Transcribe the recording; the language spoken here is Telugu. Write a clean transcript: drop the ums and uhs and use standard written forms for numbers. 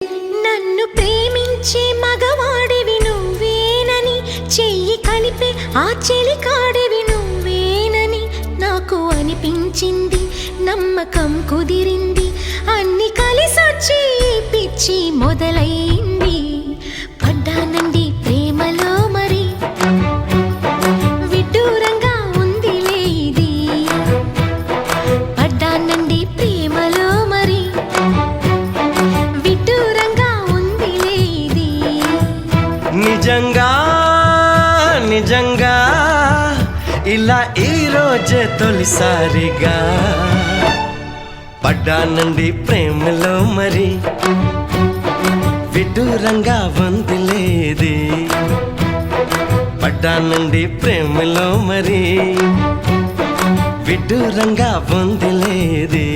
నన్ను ప్రేమించే మగవాడివి నువ్వేనని, చెయ్యి కలిపే ఆ చెలికాడివి నువ్వేనని నాకు అనిపించింది. నమ్మకం కుదిరింది, అన్ని కలిసొచ్చి పిచ్చి మొదలైంది. పడ్డానండి ప్రేమలో మరి, విడ్డూరంగా ఉందిలే ఇది. పడ్డానండి ప్రేమలో మరి, విడ్డూరంగా ఉందిలే ఇది. నిజంగా నిజంగా ఇలా ఈ రోజే తొలిసారిగా పడ్డానండి ప్రేమలో మరి, విడ్డూరంగా వందిలేది. పడ్డానండి ప్రేమలో మరి, విడ్డూరంగా వందిలేది.